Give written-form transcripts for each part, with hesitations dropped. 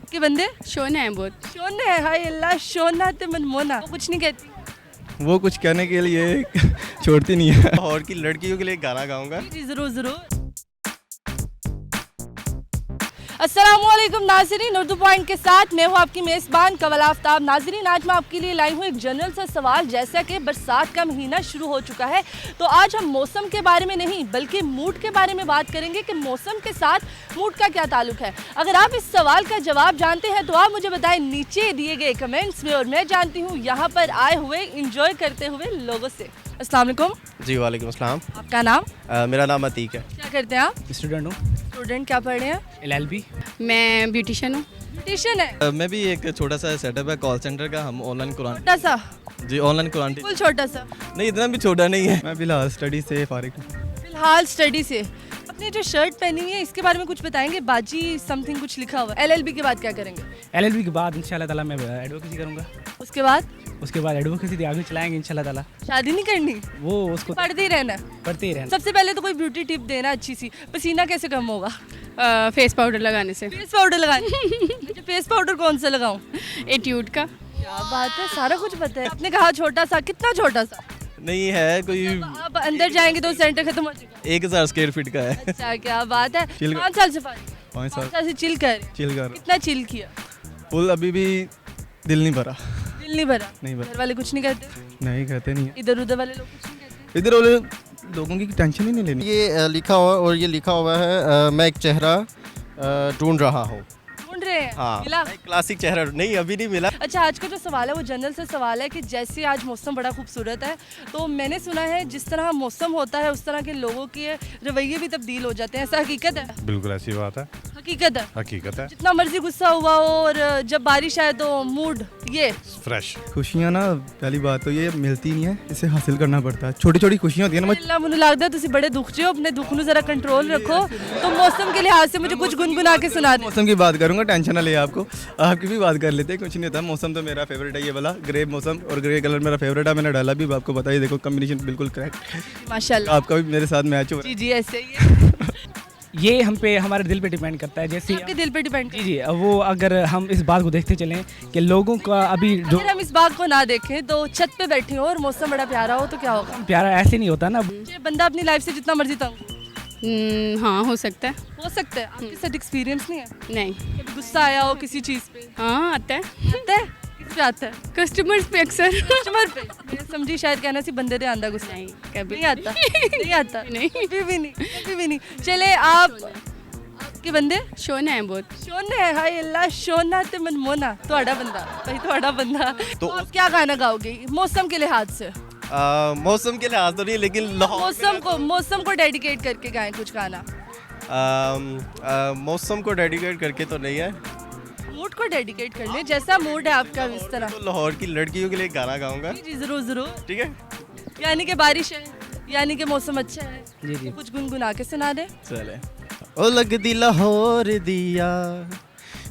आपके बंदे शोना है बहुत। शोने है, हाय अल्लाह, शोना ते मनमोना, वो कुछ नहीं कहती। वो कुछ कहने के लिए छोड़ती नहीं है। और की लड़कियों के लिए गाना गाऊंगा। जी ज़रूर ज़रूर। अस्सलामुअलैकुम नाज़रीन, उर्दू पॉइंट के साथ मैं हूँ आपकी मेज़बान कवल आफ्ताब। नाज़रीन, आज मैं आपके लिए लाई हूँ एक जनरल सा सवाल। जैसा कि बरसात का महीना शुरू हो चुका है, तो आज हम मौसम के बारे में नहीं बल्कि मूड के बारे में बात करेंगे कि मौसम के साथ मूड का क्या ताल्लुक है। अगर आप इस सवाल का जवाब जानते हैं तो आप मुझे बताएं नीचे दिए गए कमेंट्स में, और मैं जानती हूँ यहाँ पर आए हुए इंजॉय करते हुए लोगों से। अस्सलाम वालेकुम। जी वालेकुम अस्सलाम। आपका नाम? मेरा नाम अतीक है। क्या करते हैं आप? स्टूडेंट हूँ। स्टूडेंट, क्या पढ़ रहे हैं? LLB। मैं ब्यूटिशियन हूँ। ब्यूटिशियन है? मैं भी एक छोटा सा सेटअप है कॉल सेंटर का। हम ऑनलाइन कुरान, छोटा सा? जी ऑनलाइन कुरान बिल्कुल छोटा सा? नहीं, इतना भी छोटा नहीं है। मैं फिलहाल स्टडी से फारिग हूँ। फिलहाल स्टडी से। अपने जो शर्ट पहनी हुई है इसके बारे में कुछ बताएंगे? बाजी समथिंग कुछ लिखा हुआ है। LLB के बाद क्या करेंगे? LLB के बाद इंशाल्लाह ताला मैं एडवोकेसी करूँगा। उसके बाद एडवोकेसी आगे चलाएंगे इंशाल्लाह ताला। शादी नहीं करनी? वो उसको पढ़ते ही रहना है? पढ़ते ही रहना। सबसे पहले तो कोई ब्यूटी टिप देना अच्छी सी। पसीना कैसे कम होगा? फेस पाउडर लगाने से। फेस पाउडर लगाने? अच्छा, फेस पाउडर कौन सा लगाऊं? एट्यूड का। क्या बात है, सारा कुछ पता है। आपने कहा छोटा सा, कितना छोटा सा? नहीं है कोई, अब अंदर जाएंगे तो सेंटर खत्म हो जाएगा। 1000 स्क्वायर फीट का है। अच्छा, क्या बात है। चिल- 5 साल से फारिग? 5 साल 5 साल से चिल कर? चिल कर। कितना चिल किया? फुल अभी भी दिल नहीं भरा। दिल नहीं भरा? नहीं भरा। घर वाले कुछ नहीं कहते? नहीं कहते नहीं है। इधर उधर वाले लोग कुछ नहीं कहते? इधर वाले लोगों की टेंशन ही नहीं लेनी। ये लिखा हुआ, और ये लिखा हुआ है मैं एक चेहरा ढूंढ रहा हूँ। ढूंढ रहे हैं? हाँ, मिला? एक क्लासिक चेहरा नहीं, अभी नहीं मिला। अच्छा, आज का जो सवाल है वो जनरल से सवाल है कि जैसे आज मौसम बड़ा खूबसूरत है, तो मैंने सुना है जिस तरह मौसम होता है उस तरह के लोगों के रवैये भी तब्दील हो जाते हैं। ऐसा हकीकत है? बिल्कुल ऐसी बात है, हकीकत है? हकीकत है। जितना मर्जी गुस्सा हुआ हो और जब बारिश आए तो मूड ये फ्रेश। खुशियाँ ना, पहली बात तो ये मिलती नहीं है, इसे हासिल करना पड़ता है। छोटी छोटी खुशियाँ होती है ना। अल्लाह, मुझे लगता है तुम बड़े दुख हो, अपने दुख ਨੂੰ जरा कंट्रोल रखो। तो मौसम के लिहाज से मुझे कुछ गुनगुना के सुना दे। मौसम की बात करूंगा, टेंशन ना ले आपको। आपकी भी बात कर लेते हैं, कुछ नहीं होता। मौसम तो मेरा फेवरेट है, ये वाला ग्रे मौसम, और ग्रे कलर मेरा फेवरेट है। मैंने डाला भी, आपको बताइए, देखो कॉम्बिनेशन बिल्कुल करेक्ट। माशाल्लाह। आपका भी मेरे साथ मैच हो रहा जी जी, ऐसे ही है। ये हम पे हमारे दिल पे डिपेंड करता है। जैसे आपके दिल पे डिपेंड। जी जी, वो अगर हम इस बात को देखते चलें कि लोगों का अभी जो अगर हम इस बात को ना देखें तो छत पे बैठे हो और मौसम बड़ा प्यारा हो तो क्या होगा? प्यारा ऐसे नहीं होता ना। ये बंदा अपनी लाइफ से जितना मर्जी तंग हाँ, हो सकता है। हो सकता है। आपके साथ एक्सपीरियंस नहीं है? नहीं। कभी गुस्सा आया हो किसी चीज़ पे? हाँ, आता है। आता है? किस पे आता है? कस्टमर्स पे अक्सर। कस्टमर पे? मैं समझी शायद कहना सी बंदे दे आंदा गुस्सा। नहीं, कभी नहीं आता? नहीं आता? नहीं। कभी भी नहीं, कभी भी नहीं। चले आपके बंदे शोना है बहुत। शोने है, हाय अल्लाह, शोना ते मनमोना, ਤੁਹਾਡਾ ਬੰਦਾ भाई, ਤੁਹਾਡਾ ਬੰਦਾ। तो आप क्या गाना गाओगे मौसम के लिहाज से? मौसम के लिहाज तो नहीं, लेकिन लाहौर मौसम को डेडिकेट करके गाएं कुछ गाना। मौसम को डेडिकेट करके तो नहीं है, मूड को डेडिकेट कर ले, जैसा मूड है आपका इस तरह। तो लाहौर की लड़कियों के लिए गाना गाऊंगा। जी ज़रूर ज़रूर। ठीक है, यानी कि बारिश है, यानी कि मौसम अच्छा है। जी जी। कुछ गुनगुना के सुना दे। चले। ओ लगदी लाहौर दिया,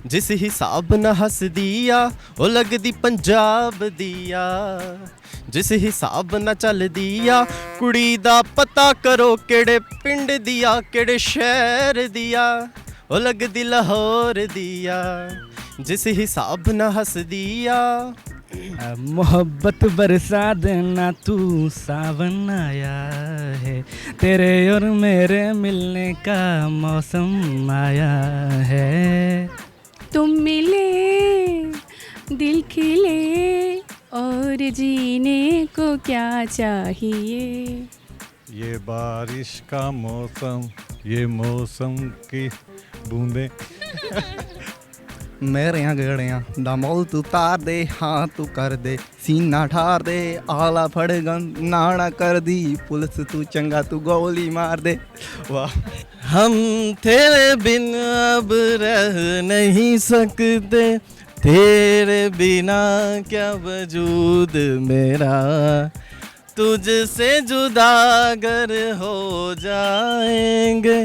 जिस हिसाब न हस दिया, ओ लगदी पंजाब दिया, जिस हिसाब न चल दिया, कुड़ी दा पता करो केड़े पिंड दिया, केड़े शहर दिया, ओ लगदी लाहौर दिया, जिस हिसाब न हस दिया। मोहब्बत बरसा देना, तू सावन आया है, तेरे और मेरे मिलने का मौसम आया है। तुम मिले, दिल खिले, और जीने को क्या चाहिए। ये बारिश का मौसम, ये मौसम की बूंदे। मेरे यहाँ गड़ियाँ दामोल तू तार दे, हाँ तू कर दे, सीना ठार दे, आला फड़गन नाना कर दी, पुलिस तू चंगा तू गोली मार दे। वाह। हम तेरे बिन अब रह नहीं सकते, तेरे बिना क्या वजूद मेरा, तुझसे जुदा अगर हो जाएंगे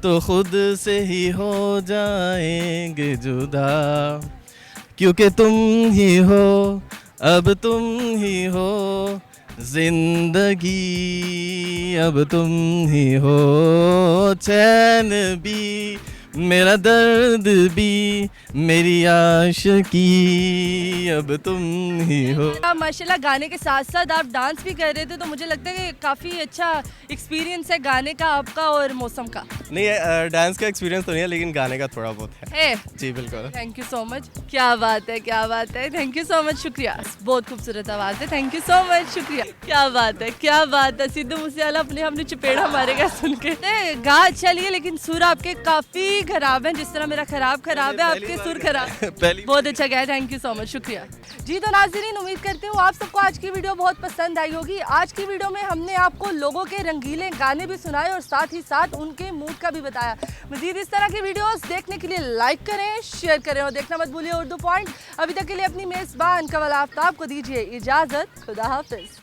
तो खुद से ही हो जाएंगे जुदा, क्योंकि तुम ही हो, अब तुम ही हो जिंदगी, अब तुम ही हो चैन भी, मेरा दर्द भी मेरी आशिकी अब तुम ही हो। आप माशाल्लाह गाने के साथ साथ आप डांस भी कर रहे थे, तो मुझे लगता है कि काफ़ी अच्छा एक्सपीरियंस है गाने का आपका और मौसम का। नहीं, डांस का एक्सपीरियंस तो नहीं है, लेकिन गाने का थोड़ा बहुत है। जी बिल्कुल। Thank you so much. क्या बात है, क्या बात है। थैंक यू सो मच, शुक्रिया। बहुत खूबसूरत आवाज़ है। थैंक यू सो मच, शुक्रिया। क्या बात है, क्या बात है। सिद्धू मूसेवाला अपने हमने चपेड़ा मारेगा सुन के। गा अच्छा लिए, लेकिन सुर आपके काफ़ी खराब हैं, जिस तरह मेरा खराब है, आपके सुर खराब। बहुत अच्छा गया, थैंक यू सो मच, शुक्रिया। जी तो नाज़रीन, उम्मीद करती हूँ आप सबको आज की वीडियो बहुत पसंद आई होगी। आज की वीडियो में हमने आपको लोगों के रंगीले गाने भी सुनाए और साथ ही साथ उनके मूड का भी बताया। मज़ीद इस तरह की वीडियोस देखने के लिए लाइक करें, शेयर करें और देखना मत भूलिए उर्दू पॉइंट। अभी तक के लिए अपनी मेज़बान कंवल आफ्ताब को दीजिए इजाज़त। खुदा हाफिज़।